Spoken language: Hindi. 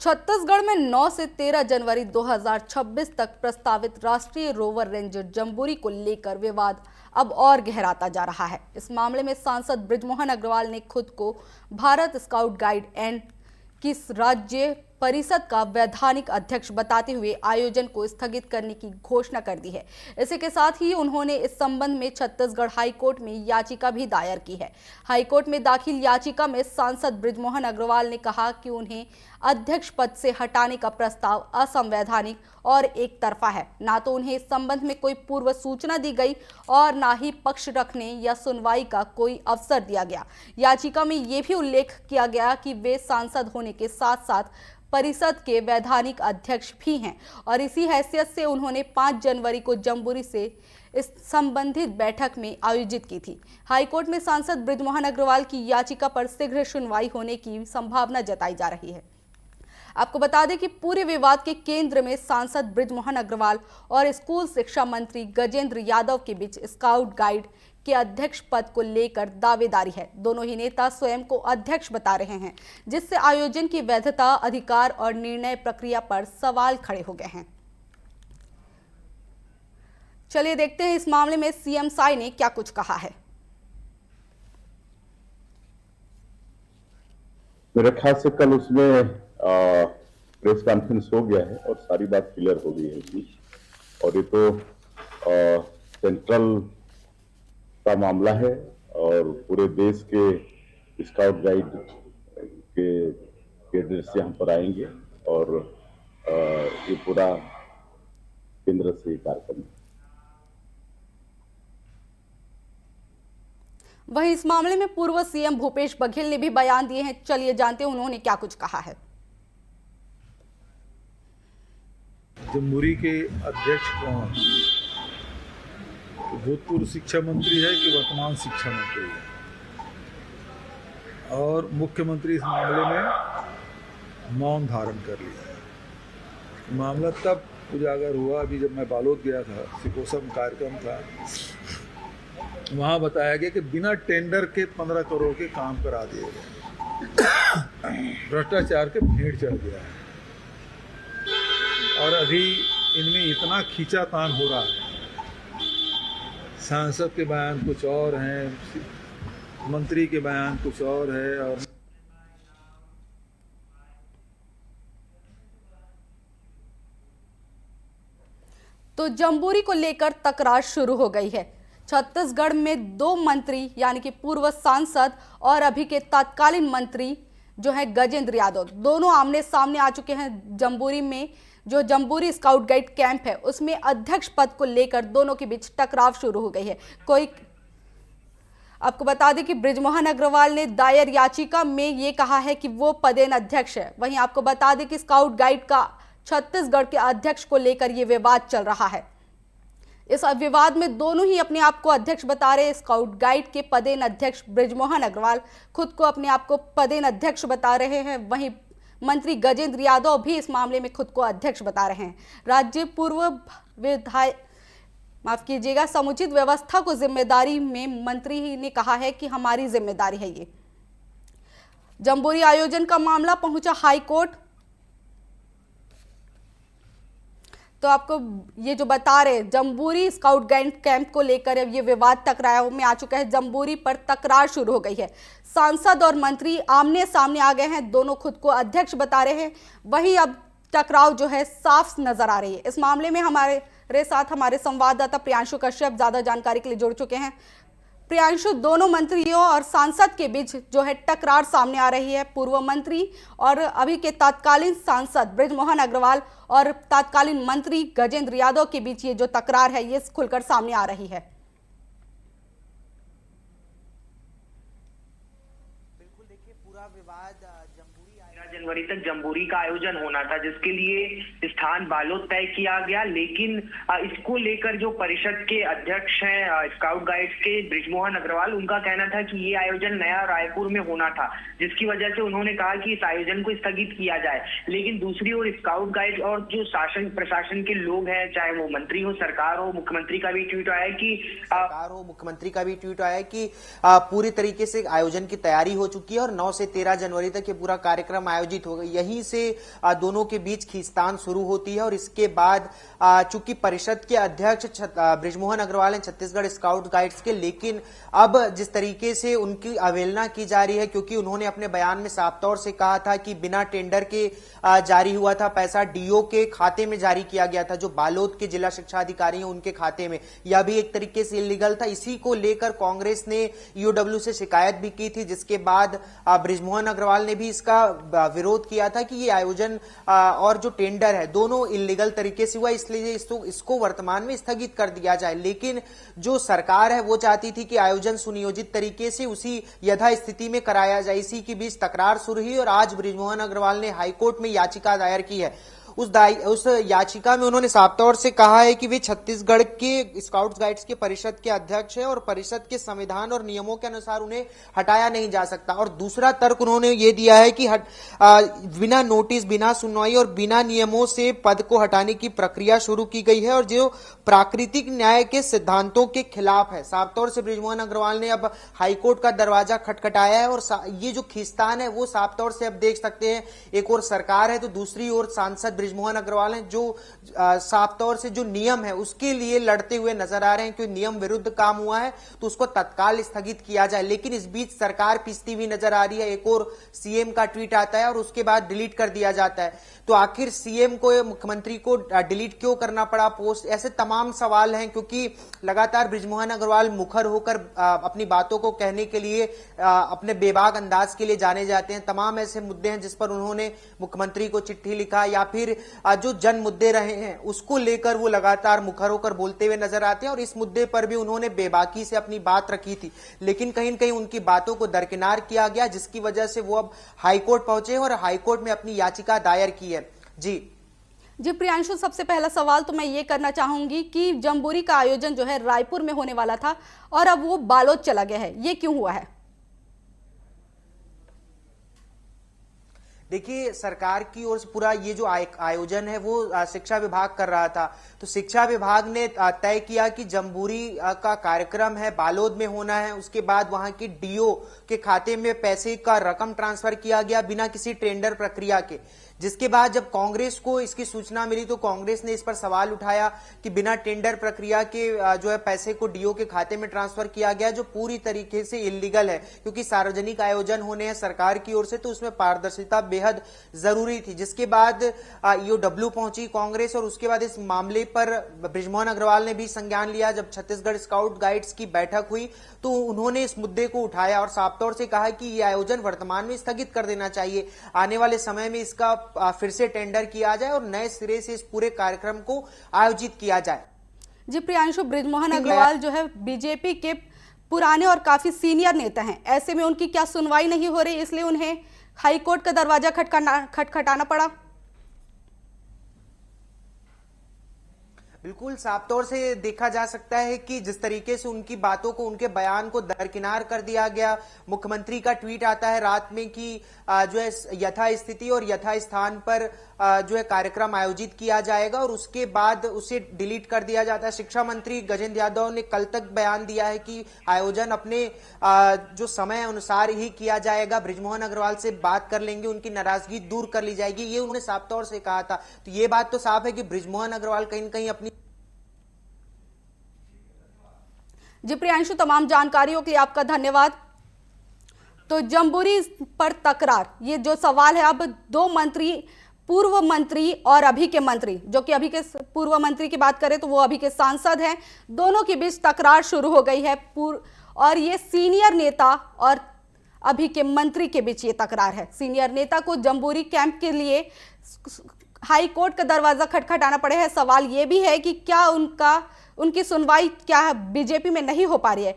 छत्तीसगढ़ में 9 से 13 जनवरी 2026 तक प्रस्तावित राष्ट्रीय रोवर रेंजर जम्बूरी को लेकर विवाद अब और गहराता जा रहा है। इस मामले में सांसद बृजमोहन अग्रवाल ने खुद को भारत स्काउट गाइड एंड की राज्य परिषद का वैधानिक अध्यक्ष बताते हुए आयोजन को स्थगित करने की घोषणा कर दी है। इसी के साथ ही उन्होंने इस संबंध में छत्तीसगढ़ हाईकोर्ट में याचिका भी दायर की है। हाईकोर्ट में दाखिल याचिका में सांसद बृजमोहन अग्रवाल ने कहा कि उन्हें अध्यक्ष पद से हटाने का प्रस्ताव असंवैधानिक और एक तरफा है। ना तो उन्हें इस संबंध में कोई पूर्व सूचना दी गई और ना ही पक्ष रखने या सुनवाई का कोई अवसर दिया गया। याचिका में यह भी उल्लेख किया गया कि वे सांसद होने के साथ साथ परिषद के वैधानिक अध्यक्ष भी हैं और इसी हैसियत से उन्होंने 5 जनवरी को जम्बूरी से इस संबंधित बैठक में आयोजित की थी। हाईकोर्ट में सांसद बृजमोहन अग्रवाल की याचिका पर शीघ्र सुनवाई होने की संभावना जताई जा रही है। आपको बता दें कि पूरे विवाद के केंद्र में सांसद बृजमोहन अग्रवाल और स्कूल शिक्षा मंत्री गजेंद्र यादव के बीच स्काउट गाइड के अध्यक्ष पद को लेकर दावेदारी है। दोनों ही नेता स्वयं को अध्यक्ष बता रहे हैं, जिससे आयोजन की वैधता, अधिकार और निर्णय प्रक्रिया पर सवाल खड़े हो गए हैं। चलिए देखते हैं इस मामले में सीएम साई ने क्या कुछ कहा है। मेरे ख्याल से कल उसमें प्रेस कॉन्फ्रेंस हो गया है और सारी बात क्लियर हो गई है उसकी। और ये तो सेंट्रल का मामला है और पूरे देश के स्काउट गाइड के दृश्य यहाँ पर आएंगे और ये पूरा केंद्र से कार्यक्रम। वहीं इस मामले में पूर्व सीएम भूपेश बघेल ने भी बयान दिए हैं। चलिए जानते हैं उन्होंने क्या कुछ कहा है। जम्बूरी के अध्यक्ष कौन, भूतपूर्व शिक्षा मंत्री है कि वर्तमान शिक्षा मंत्री है, और मुख्यमंत्री इस मामले में मौन धारण कर लिया। मामला तब उजागर हुआ अभी जब मैं बालोद गया था, सिकोसम कार्यक्रम था, वहाँ बताया गया कि बिना टेंडर के 15 करोड़ के काम करा दिए गए। भ्रष्टाचार के भेड़ चढ़ गया है और अभी इनमें इतना खींचातान हो रहा है। सांसद के बयान कुछ और हैं, मंत्री के बयान कुछ और है। और तो जम्बूरी को लेकर तकरार शुरू हो गई है। छत्तीसगढ़ में 2 मंत्री यानी कि पूर्व सांसद और अभी के तत्कालीन मंत्री जो है गजेंद्र यादव, दोनों आमने सामने आ चुके हैं। जम्बूरी में जो जम्बूरी स्काउट गाइड कैंप है उसमें अध्यक्ष पद को लेकर दोनों के बीच टकराव शुरू हो गई है। आपको बता दें कि बृजमोहन अग्रवाल ने दायर याचिका में ये कहा है कि वो पदेन अध्यक्ष है। वहीं आपको बता दें कि स्काउट गाइड का छत्तीसगढ़ के अध्यक्ष को लेकर ये विवाद चल रहा है। इस विवाद में दोनों ही अपने आप को अध्यक्ष बता रहे। स्काउट गाइड के पदेन अध्यक्ष बृजमोहन अग्रवाल खुद को अपने आप को पदेन अध्यक्ष बता रहे हैं। वहीं मंत्री गजेंद्र यादव भी इस मामले में खुद को अध्यक्ष बता रहे हैं। राज्य पूर्व विधायक माफ कीजिएगा समुचित व्यवस्था को जिम्मेदारी में मंत्री ही ने कहा है कि हमारी जिम्मेदारी है। ये जम्बूरी आयोजन का मामला पहुंचा हाई कोर्ट। तो आपको ये जो बता रहे जम्बूरी स्काउट गाइड कैंप को लेकर अब ये विवाद टकराव में आ चुका है। जम्बूरी पर तकरार शुरू हो गई है। सांसद और मंत्री आमने सामने आ गए हैं, दोनों खुद को अध्यक्ष बता रहे हैं। वहीं अब टकराव जो है साफ नजर आ रही है। इस मामले में हमारे साथ हमारे संवाददाता प्रियांशु कश्यप ज्यादा जानकारी के लिए जुड़ चुके हैं। प्रियांशु, दोनों मंत्रियों और सांसद के बीच जो है टकरार सामने आ रही है। पूर्व मंत्री और अभी के तत्कालीन सांसद बृजमोहन अग्रवाल और तत्कालीन मंत्री गजेंद्र यादव के बीच ये जो तकरार है ये खुलकर सामने आ रही है। बिल्कुल, देखिए पूरा विवाद जनवरी तक जम्बूरी का आयोजन होना था, जिसके लिए स्थान बालोद तय किया गया। लेकिन इसको लेकर जो परिषद के अध्यक्ष हैं स्काउट गाइड्स के बृजमोहन अग्रवाल, उनका कहना था कि ये आयोजन नया रायपुर में होना था, जिसकी वजह से उन्होंने कहा कि इस आयोजन को स्थगित किया जाए। लेकिन दूसरी ओर स्काउट गाइड और जो शासन प्रशासन के लोग हैं, चाहे वो मंत्री हो, सरकार हो, मुख्यमंत्री का भी ट्वीट आया कि पूरी तरीके से आयोजन की तैयारी हो चुकी है और 9 से 13 जनवरी तक ये पूरा कार्यक्रम आयोजित घटित हो गई। यहीं से दोनों के बीच खींचतान शुरू होती है और इसके बाद चूंकि परिषद के अध्यक्ष बृजमोहन अग्रवाल हैं छत्तीसगढ़ स्काउट गाइड्स के, लेकिन अब जिस तरीके से उनकी अवहेलना की जा रही है, क्योंकि उन्होंने अपने बयान में साफ तौर से कहा था कि बिना टेंडर के जारी हुआ था, पैसा डीओ के खाते में जारी किया गया था, जो बालोद के जिला शिक्षा अधिकारी हैं उनके खाते में, यह भी एक तरीके से इलीगल था। इसी को लेकर कांग्रेस ने ईओडब्ल्यू से शिकायत भी की थी, जिसके बाद बृजमोहन अग्रवाल ने भी इसका विरोध किया था कि ये आयोजन और जो टेंडर है दोनों इलीगल तरीके से हुआ, इसलिए इसको वर्तमान में स्थगित कर दिया जाए। लेकिन जो सरकार है वो चाहती थी कि आयोजन सुनियोजित तरीके से उसी यथास्थिति में कराया जाए। इसी के बीच तकरार शुरू हुई और आज बृजमोहन अग्रवाल ने हाईकोर्ट में याचिका दायर की है। उस याचिका में उन्होंने साफ तौर से कहा है कि वे छत्तीसगढ़ के स्काउट्स गाइड्स के परिषद के अध्यक्ष हैं और परिषद के संविधान और नियमों के अनुसार उन्हें हटाया नहीं जा सकता। और दूसरा तर्क उन्होंने ये दिया है कि बिना नोटिस, बिना सुनवाई और बिना नियमों से पद को हटाने की प्रक्रिया शुरू की गई है और जो प्राकृतिक न्याय के सिद्धांतों के खिलाफ है। साफ तौर से बृजमोहन अग्रवाल ने अब हाईकोर्ट का दरवाजा खटखटाया है और ये जो खींचतान है वो साफ तौर से अब देख सकते हैं, एक और सरकार है तो दूसरी ओर सांसद बृजमोहन अग्रवाल हैं जो साफ तौर से जो नियम है उसके लिए लड़ते हुए नजर आ रहे हैं कि नियम विरुद्ध काम हुआ है तो उसको तत्काल स्थगित किया जाए। लेकिन इस बीच सरकार पिसती हुई नजर आ रही है। एक और सीएम का ट्वीट आता है और उसके बाद डिलीट कर दिया जाता है। तो आखिर सीएम को, मुख्यमंत्री को डिलीट क्यों करना पड़ा पोस्ट? ऐसे तमाम सवाल हैं क्योंकि लगातार बृजमोहन अग्रवाल मुखर होकर अपनी बातों को कहने के लिए अपने बेबाक अंदाज के लिए जाने जाते हैं। तमाम ऐसे मुद्दे हैं जिस पर उन्होंने मुख्यमंत्री को चिट्ठी लिखा या फिर जो जन मुद्दे रहे हैं उसको लेकर वो लगातार मुखर होकर बोलते हुए नजर आते हैं और इस मुद्दे पर भी उन्होंने बेबाकी से अपनी बात रखी थी। लेकिन कहीं न कहीं उनकी बातों को दरकिनार किया गया, जिसकी वजह से वो अब हाईकोर्ट पहुंचे और हाईकोर्ट में अपनी याचिका दायर की है। जी प्रियांशु, सबसे पहला सवाल तो मैं ये करना चाहूंगी कि जम्बूरी का आयोजन जो है रायपुर में होने वाला था और अब वो बालोद चला गया है, ये क्यों हुआ है? देखिए, सरकार की ओर से पूरा ये जो आयोजन है वो शिक्षा विभाग कर रहा था, तो शिक्षा विभाग ने तय किया कि जम्बूरी का कार्यक्रम है बालोद में होना है। उसके बाद वहां के डीओ के खाते में पैसे का रकम ट्रांसफर किया गया बिना किसी टेंडर प्रक्रिया के। जिसके बाद जब कांग्रेस को इसकी सूचना मिली तो कांग्रेस ने इस पर सवाल उठाया कि बिना टेंडर प्रक्रिया के जो है पैसे को डीओ के खाते में ट्रांसफर किया गया, जो पूरी तरीके से इलीगल है क्योंकि सार्वजनिक आयोजन होने हैं सरकार की ओर से तो उसमें पारदर्शिता बेहद जरूरी थी। जिसके बाद ईओडब्ल्यू पहुंची कांग्रेस और उसके बाद इस मामले पर बृजमोहन अग्रवाल ने भी संज्ञान लिया। जब छत्तीसगढ़ स्काउट गाइड्स की बैठक हुई तो उन्होंने इस मुद्दे को उठाया और साफ तौर से कहा कि यह आयोजन वर्तमान में स्थगित कर देना चाहिए, आने वाले समय में इसका फिर से टेंडर किया जाए और नए सिरे से इस पूरे कार्यक्रम को आयोजित किया जाए। जी प्रियांशु, बृजमोहन अग्रवाल जो है बीजेपी के पुराने और काफी सीनियर नेता हैं, ऐसे में उनकी क्या सुनवाई नहीं हो रही, इसलिए उन्हें हाईकोर्ट का दरवाजा खटखटाना पड़ा? बिल्कुल साफ तौर से देखा जा सकता है कि जिस तरीके से उनकी बातों को, उनके बयान को दरकिनार कर दिया गया। मुख्यमंत्री का ट्वीट आता है रात में कि जो है यथास्थिति और यथास्थान पर जो है कार्यक्रम आयोजित किया जाएगा और उसके बाद उसे डिलीट कर दिया जाता है। शिक्षा मंत्री गजेंद्र यादव ने कल तक बयान दिया है कि आयोजन अपने जो समय अनुसार ही किया जाएगा, बृजमोहन अग्रवाल से बात कर लेंगे, उनकी नाराजगी दूर कर ली जाएगी, ये उन्होंने साफ तौर से कहा था। तो ये बात तो साफ है कि बृजमोहन अग्रवाल कहीं न कहीं अपनी। जी प्रियांशु, तमाम जानकारियों के लिए आपका धन्यवाद। तो जम्बूरी पर तकरार, ये जो सवाल है, अब दो मंत्री, पूर्व मंत्री और अभी के मंत्री, जो कि अभी के पूर्व मंत्री की बात करें तो वो अभी के सांसद हैं, दोनों के बीच तकरार शुरू हो गई है। और ये सीनियर नेता और अभी के मंत्री के बीच ये तकरार है। सीनियर नेता को जम्बूरी कैंप के लिए हाई कोर्ट का दरवाजा खटखटाना पड़े है। सवाल ये भी है कि क्या उनकी सुनवाई क्या बीजेपी में नहीं हो पा रही है।